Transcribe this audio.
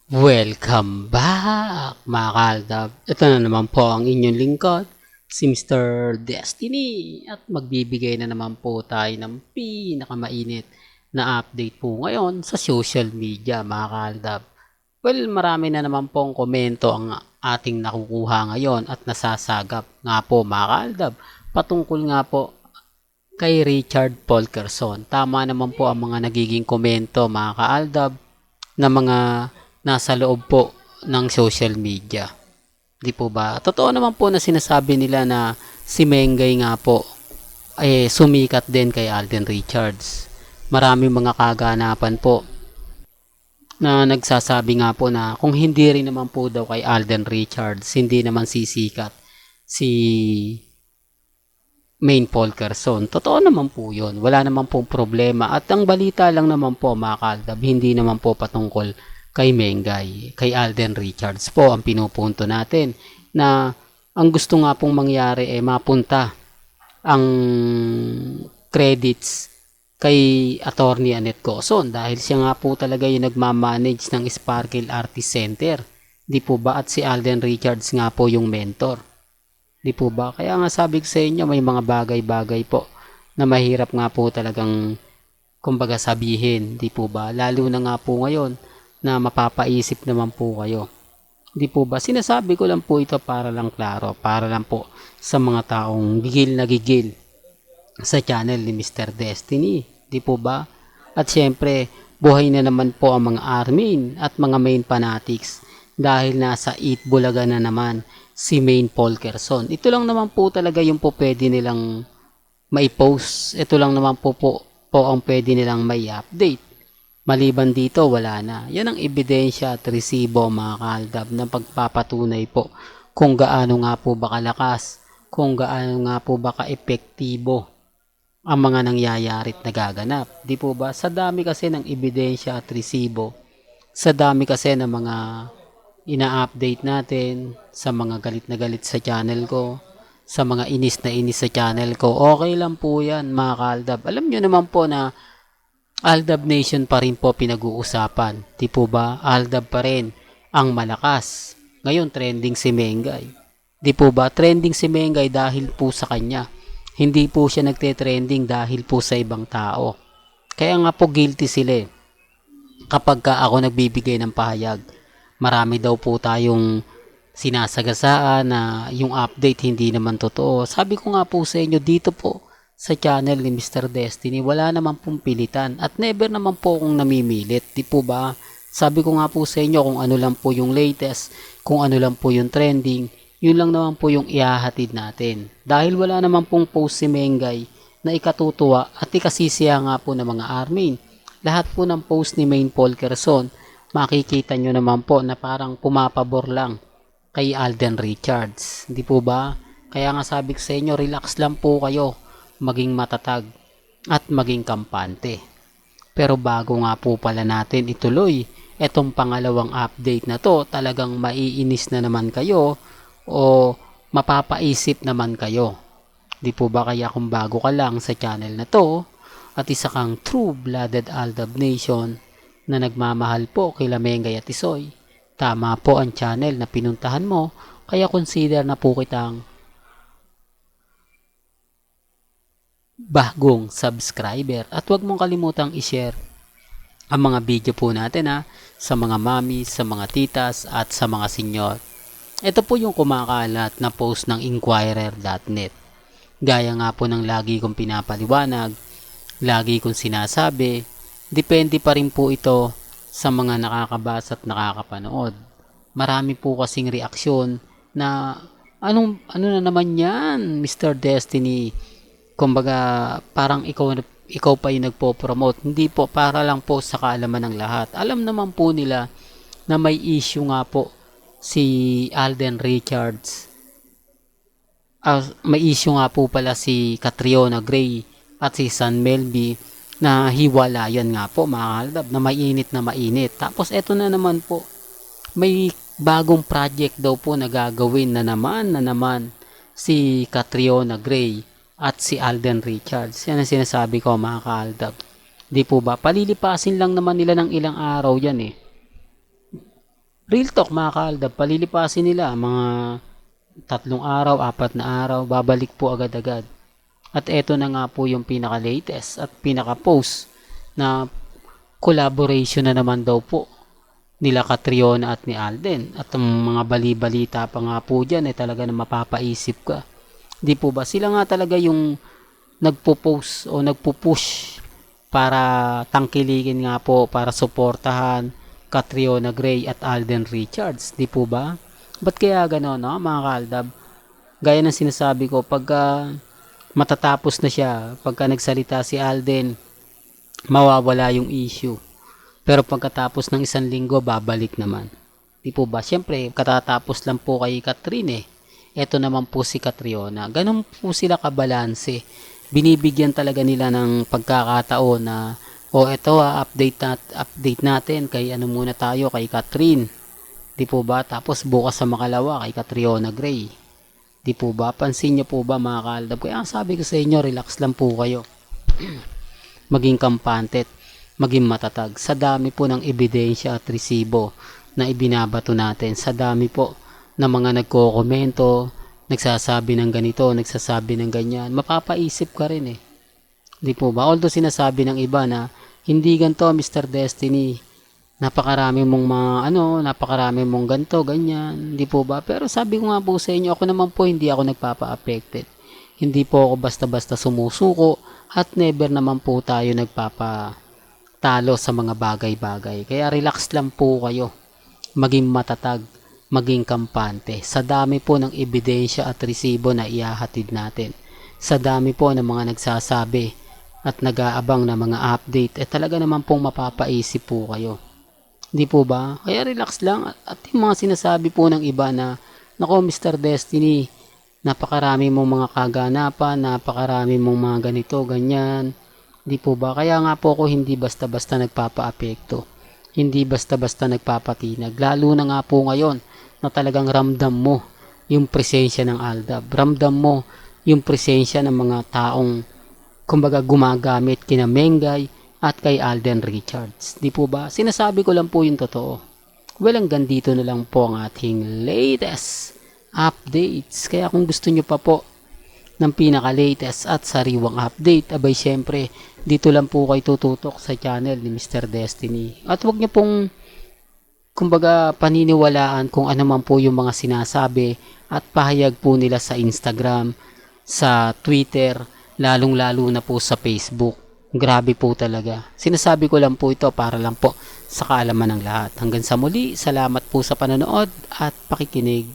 Welcome back mga kaaldab. Ito na naman po ang inyong lingkod, si Mr. Destiny. At magbibigay na naman po tayo ng pinakamainit na update po ngayon sa social media mga kaaldab. Well, marami na naman pong komento ang ating nakukuha ngayon at nasasagap nga po mga kaaldab. Patungkol nga po kay Richard Polkerson. Tama naman po ang mga nagiging komento mga kaaldab na mga nasa loob po ng social media. Di po ba? Totoo naman po na sinasabi nila na si Mengay nga po ay sumikat din kay Alden Richards. Maraming mga kaganapan po na nagsasabi nga po na kung hindi rin naman po daw kay Alden Richards, hindi naman sisikat si Main Polkerson. Totoo naman po yun. Wala naman pong problema. At ang balita lang naman po mga kaldab, hindi naman po patungkol kay Mengay, kay Alden Richards po ang pinupunto natin na ang gusto nga pong mangyari ay mapunta ang credits kay Attorney Annette Coson dahil siya nga po talaga yung nagmamanage ng Sparkle Artist Center. Di po ba? At si Alden Richards nga po yung mentor. Di po ba? Kaya nga sabi ko sa inyo may mga bagay-bagay po na mahirap nga po talagang kumbaga sabihin. Di po ba? Lalo na nga po ngayon na mapapaisip naman po kayo. Di po ba? Sinasabi ko lang po ito para lang klaro, para lang po sa mga taong gigil na gigil sa channel ni Mr. Destiny. Di po ba? At syempre, buhay na naman po ang mga Armin at mga main fanatics dahil nasa 8 Bulaga na naman si Main Polkerson. Ito lang naman po talaga yung po pwede nilang mai-post. Ito lang naman po ang pwede nilang may update. Maliban dito, wala na. Yan ang ebidensya at resibo mga kaaldab na pagpapatunay po kung gaano nga po ba kalakas, kung gaano nga po ba ka-epektibo ang mga nangyayari at nagaganap. Di po ba? Sa dami kasi ng ebidensya at resibo, sa dami kasi ng mga ina-update natin, sa mga galit na galit sa channel ko, sa mga inis na inis sa channel ko, okay lang po yan mga kaaldab. Alam nyo naman po na Aldab Nation pa rin po pinag-uusapan. Di po ba? Aldab pa rin ang malakas. Ngayon trending si Mengay. Di po ba? Trending si Mengay dahil po sa kanya. Hindi po siya nagte-trending dahil po sa ibang tao. Kaya nga po guilty sila eh. Kapag ka ako nagbibigay ng pahayag, marami daw po tayong sinasagasaan na yung update hindi naman totoo. Sabi ko nga po sa inyo dito po sa channel ni Mr. Destiny, wala naman pong pilitan at never naman po akong namimilit, di po ba? Sabi ko nga po sa inyo kung ano lang po yung latest, kung ano lang po yung trending, yun lang naman po yung ihahatid natin. Dahil wala naman pong post si Mengay na ikatutuwa at ikasisiya nga po ng mga Armin. Lahat po ng post ni Main Polkerson, makikita nyo naman po na parang pumapabor lang kay Alden Richards. Di po ba? Kaya nga sabi ko sa inyo, relax lang po kayo, maging matatag at maging kampante. Pero bago nga po pala natin ituloy etong pangalawang update na to, talagang maiinis na naman kayo o mapapaisip naman kayo. Di po ba kaya kung bago ka lang sa channel na to at isa kang true-blooded Aldab Nation na nagmamahal po kay Mengay at Isoy, tama po ang channel na pinuntahan mo, kaya consider na po kitang bagong subscriber at huwag mong kalimutang i-share ang mga video po natin sa mga mami, sa mga titas at sa mga senyor. Ito po yung kumakalat na post ng Inquirer.net. Gaya nga po ng lagi kong pinapaliwanag, lagi kong sinasabi, depende pa rin po ito sa mga nakakabasa at nakakapanood. Marami po kasing reaksyon na ano na naman yan, Mr. Destiny? Kumbaga parang ikaw pa yung nagpo-promote. Hindi po, para lang po sa kaalaman ng lahat. Alam naman po nila na may issue nga po si Alden Richards. May issue nga po pala si Catriona Gray at si San Melby na hiwalayan nga po mga kaldab, na mainit. Tapos eto na naman po, may bagong project daw po na gagawin na naman si Catriona Gray at si Alden Richards. Yan ang sinasabi ko mga kaaldab. Di po ba? Palilipasin lang naman nila ng ilang araw yan eh. Real talk mga kaaldab, palilipasin nila mga 3 araw, 4 na araw, babalik po agad-agad. At eto na nga po yung pinaka-latest at pinaka-post na collaboration na naman daw po nila Catriona at ni Alden. At ang mga bali-balita pa nga po dyan talaga na mapapaisip ka. Di po ba? Sila nga talaga yung nagpo-post o nagpo-push para tangkilikin nga po, para suportahan Catriona Gray at Alden Richards. Di po ba? Ba't kaya gano'n, no, mga kaaldab? Gaya ng sinasabi ko, pagka matatapos na siya, pagka nagsalita si Alden, mawawala yung issue. Pero pagkatapos ng 1 linggo, babalik naman. Di po ba? Siyempre, katatapos lang po kay Catherine eh. Ito naman po si Catriona. Ganun po sila kabalanse. Binibigyan talaga nila ng pagkakataon na eto update natin kay ano muna tayo, kay Catherine. Di po ba? Tapos bukas sa makalawa kay Catriona Gray. Di po ba? Pansin niyo po ba mga kaaldab? Kaya sabi ko sa inyo, relax lang po kayo. Maging kampante, maging matatag. Sa dami po ng ebidensya at resibo na ibinabato natin. Sa dami po ng mga nagko-komento, nagsasabi ng ganito, nagsasabi ng ganyan. Mapapaisip ka rin eh. Di po ba? Although sinasabi ng iba na hindi ganito Mr. Destiny, napakarami mong napakarami mong ganito, ganyan, di po ba? Pero sabi ko nga po sa inyo, ako naman po hindi ako nagpapa-affected. Hindi po ako basta-basta sumusuko at never naman po tayo nagpapatalo sa mga bagay-bagay. Kaya relax lang po kayo. Maging matatag, maging kampante. Sa dami po ng ebidensya at resibo na ihahatid natin. Sa dami po ng mga nagsasabi at nag-aabang na mga update, talaga naman pong mapapaisip po kayo. Di po ba? Kaya relax lang. At yung mga sinasabi po ng iba na, nako Mr. Destiny, napakarami mong mga kaganapan, napakarami mong mga ganito, ganyan. Di po ba? Kaya nga po ako hindi basta-basta nagpapa-apekto. Hindi basta-basta nagpapatinag. Lalo na nga po ngayon na talagang ramdam mo yung presensya ng Aldab. Ramdam mo yung presensya ng mga taong kumbaga gumagamit kina Mengay at kay Alden Richards. Di po ba? Sinasabi ko lang po yung totoo. Well, hanggang dito na lang po ang ating latest updates. Kaya kung gusto nyo pa po ng pinaka-latest at sariwang update, abay syempre, dito lang po kayo tututok sa channel ni Mr. Destiny. At huwag nyo pong kumbaga paniniwalaan kung ano man po yung mga sinasabi at pahayag po nila sa Instagram, sa Twitter, lalong-lalo na po sa Facebook. Grabe po talaga. Sinasabi ko lang po ito para lang po sa kaalaman ng lahat. Hanggang sa muli, salamat po sa panonood at pakikinig.